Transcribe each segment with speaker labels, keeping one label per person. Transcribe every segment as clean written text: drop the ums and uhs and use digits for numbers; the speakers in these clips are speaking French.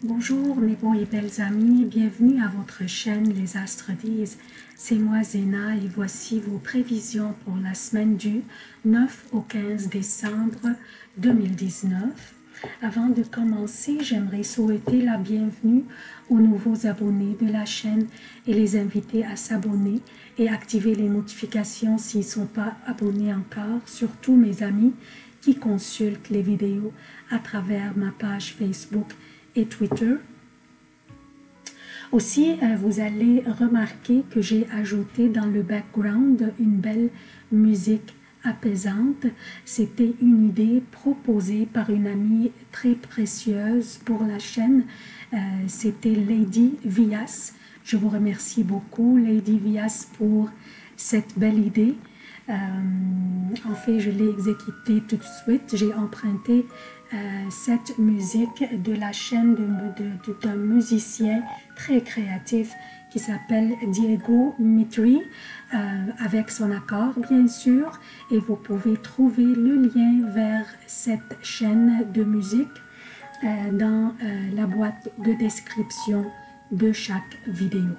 Speaker 1: Bonjour mes beaux et belles amis, bienvenue à votre chaîne Les Astres disent. C'est moi Zéna et voici vos prévisions pour la semaine du 9 au 15 décembre 2019. Avant de commencer, j'aimerais souhaiter la bienvenue aux nouveaux abonnés de la chaîne et les inviter à s'abonner et activer les notifications s'ils ne sont pas abonnés encore, surtout mes amis qui consultent les vidéos à travers ma page Facebook et Twitter. Aussi, vous allez remarquer que j'ai ajouté dans le background une belle musique apaisante. C'était une idée proposée par une amie très précieuse pour la chaîne. C'était Lady Vias. Je vous remercie beaucoup, Lady Vias, pour cette belle idée. En fait, je l'ai exécutée tout de suite. J'ai emprunté cette musique de la chaîne d'un musicien très créatif qui s'appelle Diego Mitri, avec son accord bien sûr, et vous pouvez trouver le lien vers cette chaîne de musique dans la boîte de description de chaque vidéo.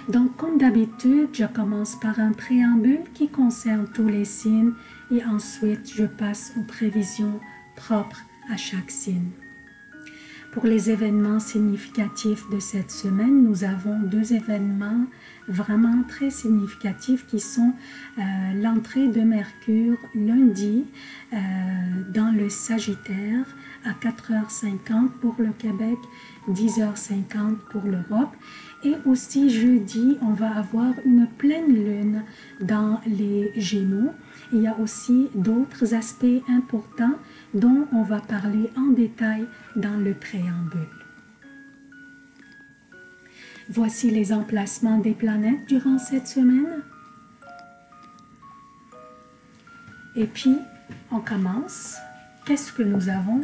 Speaker 1: Donc, comme d'habitude, je commence par un préambule qui concerne tous les signes et ensuite je passe aux prévisions propres à chaque signe. Pour les événements significatifs de cette semaine, nous avons deux événements vraiment très significatifs qui sont l'entrée de Mercure lundi dans le Sagittaire à 4h50 pour le Québec, 10h50 pour l'Europe. Et aussi jeudi, on va avoir une pleine lune dans les Gémeaux. Il y a aussi d'autres aspects importants dont on va parler en détail dans le préambule. Voici les emplacements des planètes durant cette semaine. Et puis, on commence. Qu'est-ce que nous avons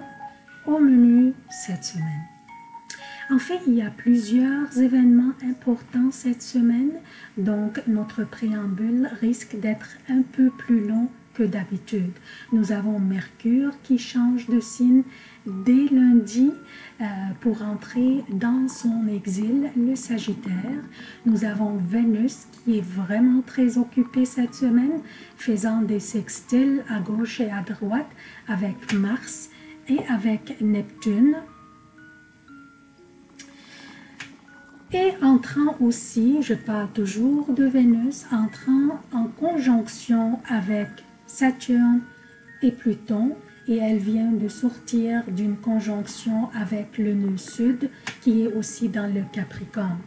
Speaker 1: au menu cette semaine? En fait, il y a plusieurs événements importants cette semaine, donc notre préambule risque d'être un peu plus long que d'habitude. Nous avons Mercure qui change de signe dès lundi pour entrer dans son exil, le Sagittaire. Nous avons Vénus qui est vraiment très occupée cette semaine, faisant des sextiles à gauche et à droite avec Mars et avec Neptune. Et entrant aussi, je parle toujours de Vénus, entrant en conjonction avec Saturne et Pluton, et elle vient de sortir d'une conjonction avec le nœud sud qui est aussi dans le Capricorne.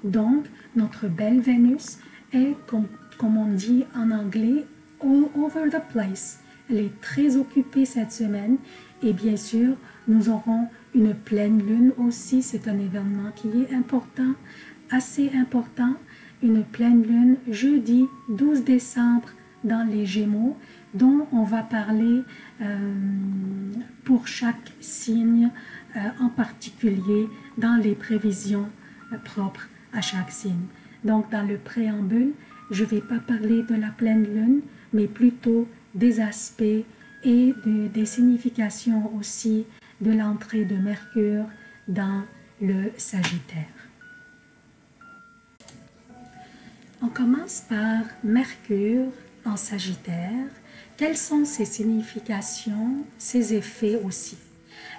Speaker 1: Donc, notre belle Vénus est, comme on dit en anglais, all over the place. Elle est très occupée cette semaine et bien sûr, nous aurons une pleine lune aussi, c'est un événement qui est important, assez important. Une pleine lune jeudi 12 décembre dans les Gémeaux, dont on va parler pour chaque signe en particulier dans les prévisions propres à chaque signe. Donc dans le préambule, je ne vais pas parler de la pleine lune, mais plutôt des aspects et des significations aussi de l'entrée de Mercure dans le Sagittaire. On commence par Mercure en Sagittaire. Quelles sont ses significations, ses effets aussi?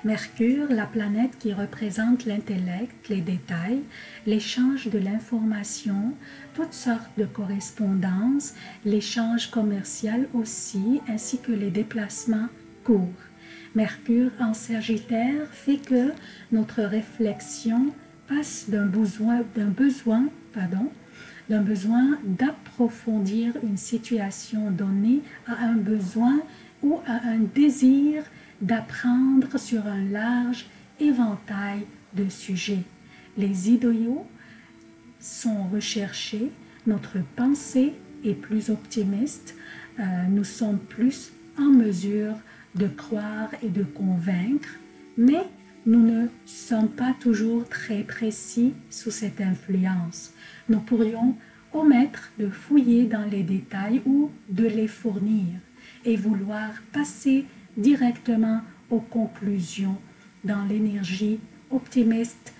Speaker 1: Mercure, la planète qui représente l'intellect, les détails, l'échange de l'information, toutes sortes de correspondances, l'échange commercial aussi, ainsi que les déplacements courts. Mercure en Sagittaire fait que notre réflexion passe d'un besoin d'approfondir une situation donnée à un besoin ou à un désir d'apprendre sur un large éventail de sujets. Les idéaux sont recherchés, notre pensée est plus optimiste, nous sommes plus en mesure de croire et de convaincre, mais nous ne sommes pas toujours très précis sous cette influence. Nous pourrions omettre de fouiller dans les détails ou de les fournir et vouloir passer directement aux conclusions dans l'énergie optimiste,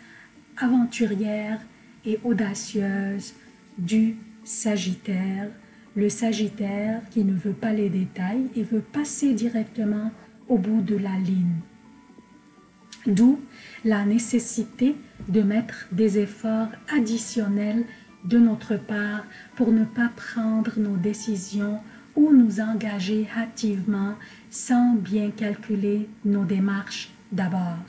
Speaker 1: aventurière et audacieuse du Sagittaire. Le Sagittaire qui ne veut pas les détails et veut passer directement au bout de la ligne. D'où la nécessité de mettre des efforts additionnels de notre part pour ne pas prendre nos décisions ou nous engager hâtivement sans bien calculer nos démarches d'abord.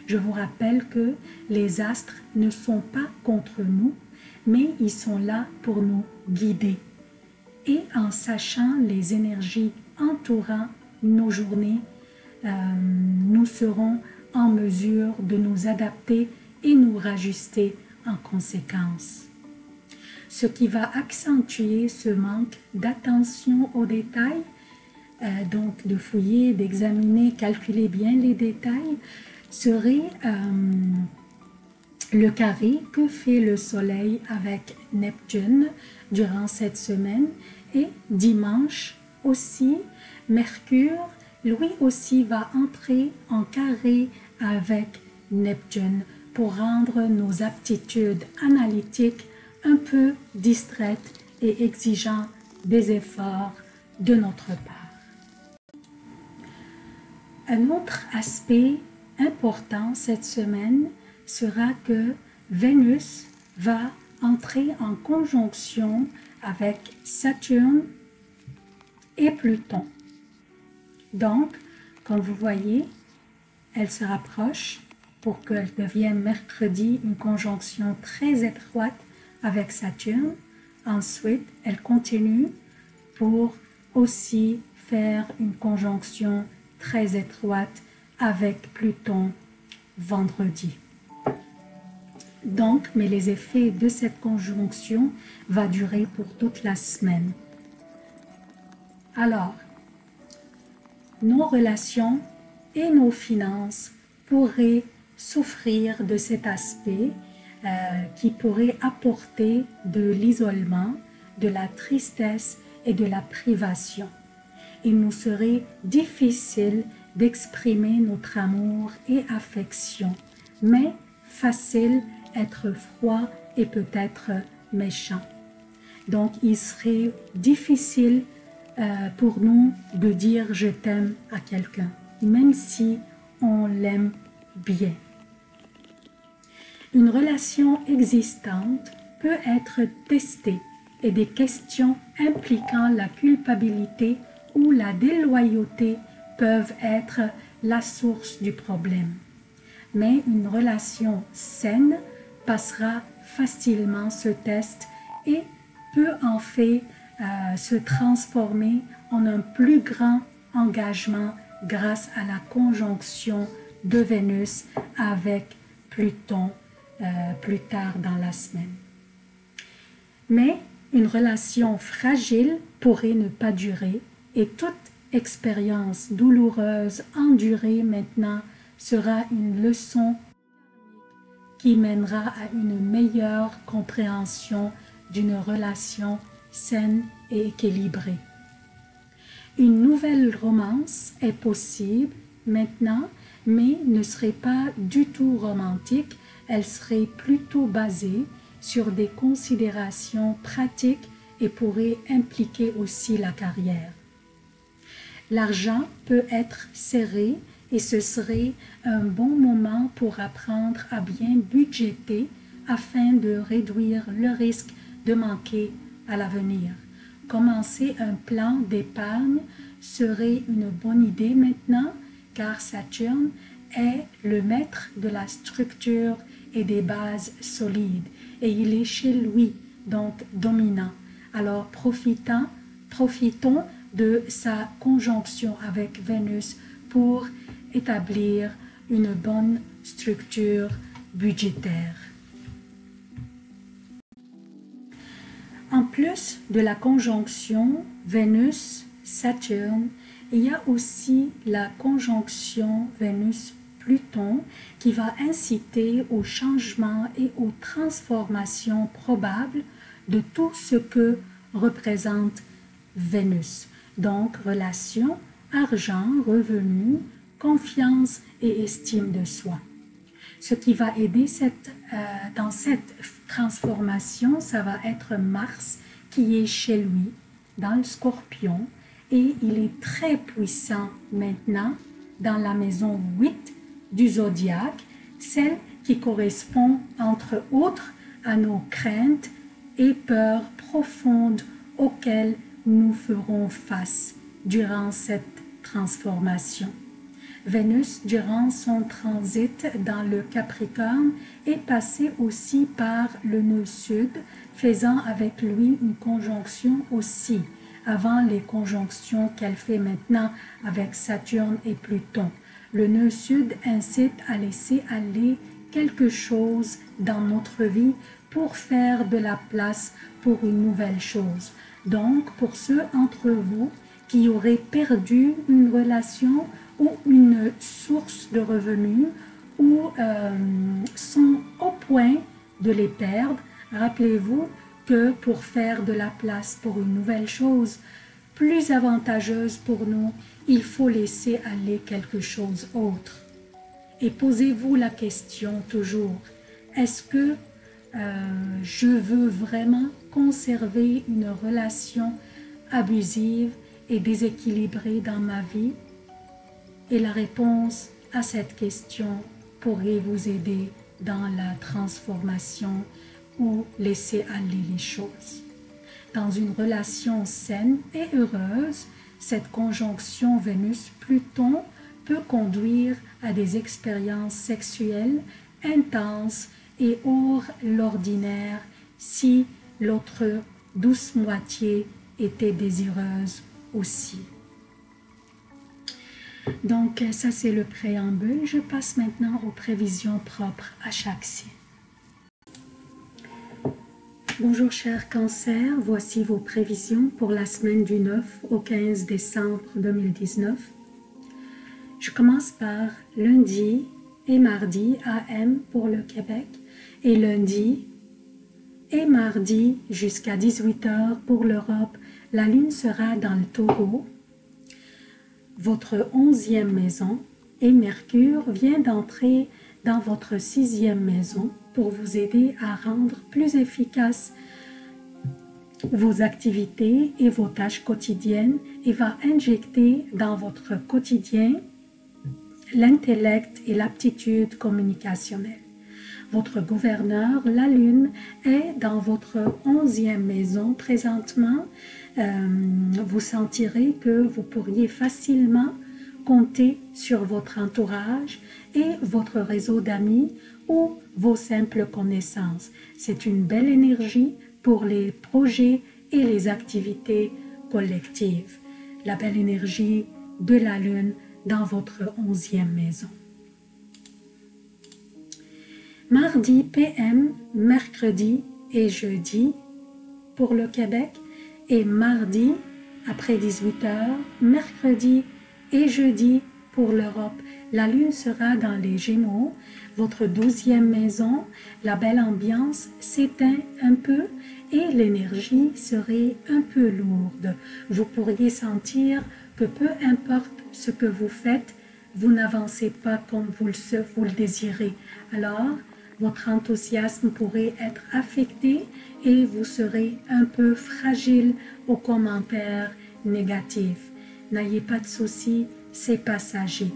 Speaker 1: Je vous rappelle que les astres ne sont pas contre nous, mais ils sont là pour nous guider. Et en sachant les énergies entourant nos journées, nous serons en mesure de nous adapter et nous rajuster en conséquence. Ce qui va accentuer ce manque d'attention aux détails, donc de fouiller, d'examiner, calculer bien les détails, serait le carré que fait le Soleil avec Neptune durant cette semaine, et dimanche aussi, Mercure, lui aussi, va entrer en carré avec Neptune pour rendre nos aptitudes analytiques un peu distraites et exigeant des efforts de notre part. Un autre aspect important cette semaine sera que Vénus va entrer en conjonction avec Saturne et Pluton. Donc, comme vous voyez, elle se rapproche pour qu'elle devienne mercredi une conjonction très étroite avec Saturne. Ensuite, elle continue pour aussi faire une conjonction très étroite avec Pluton vendredi. Donc, mais les effets de cette conjonction vont durer pour toute la semaine. Alors, nos relations et nos finances pourraient souffrir de cet aspect qui pourrait apporter de l'isolement, de la tristesse et de la privation. Il nous serait difficile d'exprimer notre amour et affection, mais facile être froid et peut-être méchant. Donc, il serait difficile pour nous de dire « je t'aime » à quelqu'un, même si on l'aime bien. Une relation existante peut être testée et des questions impliquant la culpabilité ou la déloyauté peuvent être la source du problème. Mais une relation saine passera facilement ce test et peut en fait se transformer en un plus grand engagement grâce à la conjonction de Vénus avec Pluton plus tard dans la semaine. Mais une relation fragile pourrait ne pas durer et toute expérience douloureuse endurée maintenant sera une leçon qui mènera à une meilleure compréhension d'une relation saine et équilibrée. Une nouvelle romance est possible maintenant, mais ne serait pas du tout romantique, elle serait plutôt basée sur des considérations pratiques et pourrait impliquer aussi la carrière. L'argent peut être serré et ce serait un bon moment pour apprendre à bien budgéter afin de réduire le risque de manquer à l'avenir. Commencer un plan d'épargne serait une bonne idée maintenant car Saturne est le maître de la structure et des bases solides et il est chez lui, donc dominant. Alors profitons de sa conjonction avec Vénus pour établir une bonne structure budgétaire. En plus de la conjonction Vénus-Saturne, il y a aussi la conjonction Vénus-Pluton qui va inciter au changement et aux transformations probables de tout ce que représente Vénus. Donc, relations, argent, revenus, confiance et estime de soi. Ce qui va aider dans cette transformation, ça va être Mars qui est chez lui, dans le Scorpion, et il est très puissant maintenant dans la maison 8 du zodiaque, celle qui correspond entre autres à nos craintes et peurs profondes auxquelles nous ferons face durant cette transformation. Vénus, durant son transit dans le Capricorne, est passée aussi par le nœud sud, faisant avec lui une conjonction aussi, avant les conjonctions qu'elle fait maintenant avec Saturne et Pluton. Le nœud sud incite à laisser aller quelque chose dans notre vie pour faire de la place pour une nouvelle chose. Donc, pour ceux d'entre vous qui auraient perdu une relation ou une source de revenus ou sont au point de les perdre, rappelez-vous que pour faire de la place pour une nouvelle chose plus avantageuse pour nous, il faut laisser aller quelque chose d'autre. Et posez-vous la question toujours, est-ce que je veux vraiment conserver une relation abusive et déséquilibrée dans ma vie? Et la réponse à cette question pourrait vous aider dans la transformation ou laisser aller les choses. Dans une relation saine et heureuse, cette conjonction Vénus-Pluton peut conduire à des expériences sexuelles intenses et hors l'ordinaire si l'autre douce moitié était désireuse aussi. Donc ça c'est le préambule. Je passe maintenant aux prévisions propres à chaque signe. Bonjour chers cancers, voici vos prévisions pour la semaine du 9 au 15 décembre 2019. Je commence par lundi et mardi AM pour le Québec et lundi et mardi jusqu'à 18 h pour l'Europe. La lune sera dans le Taureau, votre 11e maison, et Mercure vient d'entrer dans votre 6e maison pour vous aider à rendre plus efficaces vos activités et vos tâches quotidiennes et va injecter dans votre quotidien l'intellect et l'aptitude communicationnelle. Votre gouverneur, la lune, est dans votre 11e maison présentement. Vous sentirez que vous pourriez facilement compter sur votre entourage et votre réseau d'amis ou vos simples connaissances. C'est une belle énergie pour les projets et les activités collectives. La belle énergie de la lune dans votre 11e maison. Mardi PM, mercredi et jeudi pour le Québec et mardi après 18 h, mercredi et jeudi pour l'Europe. La lune sera dans les Gémeaux, votre 12e maison. La belle ambiance s'éteint un peu et l'énergie serait un peu lourde. Vous pourriez sentir que peu importe ce que vous faites, vous n'avancez pas comme vous le désirez. Alors, votre enthousiasme pourrait être affecté et vous serez un peu fragile aux commentaires négatifs. N'ayez pas de soucis, c'est passager.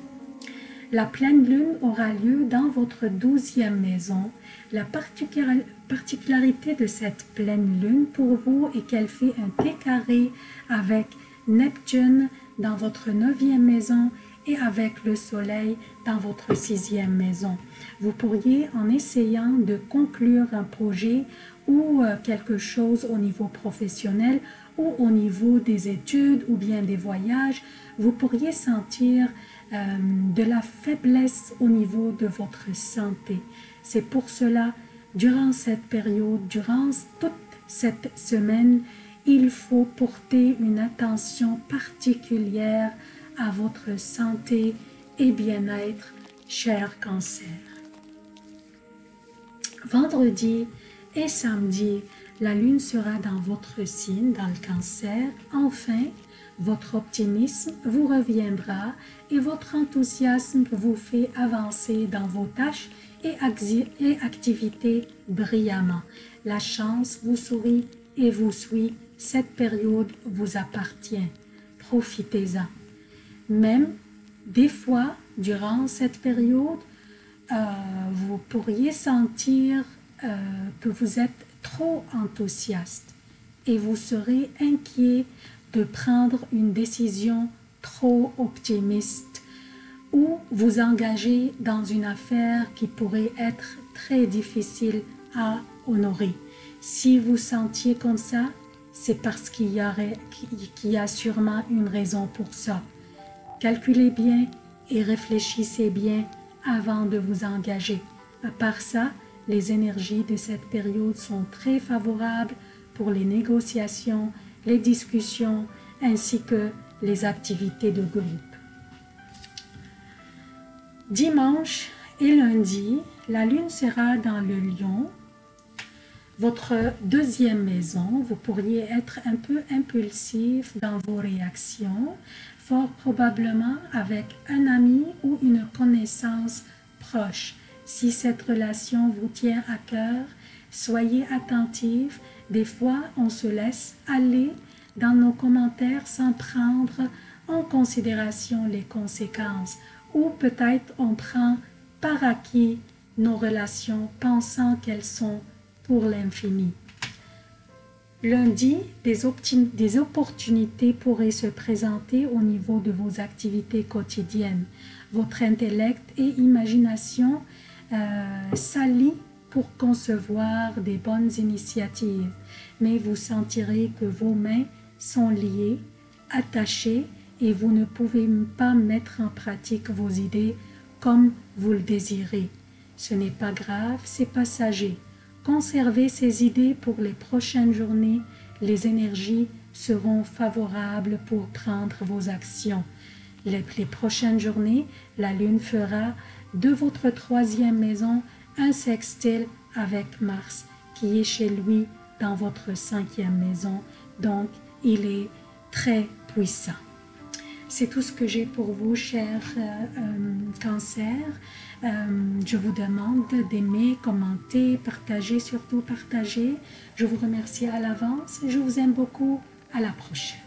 Speaker 1: La pleine lune aura lieu dans votre 12e maison. La particularité de cette pleine lune pour vous est qu'elle fait un T² avec Neptune dans votre 9e maison et avec le soleil dans votre 6e maison. Vous pourriez, en essayant de conclure un projet ou quelque chose au niveau professionnel ou au niveau des études ou bien des voyages, vous pourriez sentir de la faiblesse au niveau de votre santé. C'est pour cela, durant cette période, durant toute cette semaine, il faut porter une attention particulière à votre santé et bien-être, cher cancer. Vendredi et samedi, la lune sera dans votre signe, dans le cancer. Enfin, Votre optimisme vous reviendra et votre enthousiasme vous fait avancer dans vos tâches et activités brillamment. La chance vous sourit et vous suit. Cette période vous appartient. Profitez-en. Même des fois, durant cette période, vous pourriez sentir que vous êtes trop enthousiaste et vous serez inquiet de prendre une décision trop optimiste ou vous engager dans une affaire qui pourrait être très difficile à honorer. Si vous sentiez comme ça, c'est parce qu'il y a sûrement une raison pour ça. Calculez bien et réfléchissez bien avant de vous engager. À part ça, les énergies de cette période sont très favorables pour les négociations, les discussions ainsi que les activités de groupe. Dimanche et lundi, la lune sera dans le Lion. Votre deuxième maison, vous pourriez être un peu impulsif dans vos réactions, fort probablement avec un ami ou une connaissance proche. Si cette relation vous tient à cœur, soyez attentif. Des fois, on se laisse aller dans nos commentaires sans prendre en considération les conséquences. Ou peut-être on prend par acquis nos relations pensant qu'elles sont pour l'infini. Lundi, des opportunités pourraient se présenter au niveau de vos activités quotidiennes. Votre intellect et imagination s'allient pour concevoir des bonnes initiatives, mais vous sentirez que vos mains sont liées, attachées, et vous ne pouvez pas mettre en pratique vos idées comme vous le désirez. Ce n'est pas grave, c'est passager. Conservez ces idées pour les prochaines journées. Les énergies seront favorables pour prendre vos actions. Les prochaines journées, la lune fera de votre troisième maison un sextile avec Mars qui est chez lui dans votre cinquième maison. Donc, il est très puissant. C'est tout ce que j'ai pour vous, chers cancers. Je vous demande d'aimer, commenter, partager, surtout partager. Je vous remercie à l'avance. Je vous aime beaucoup. À la prochaine.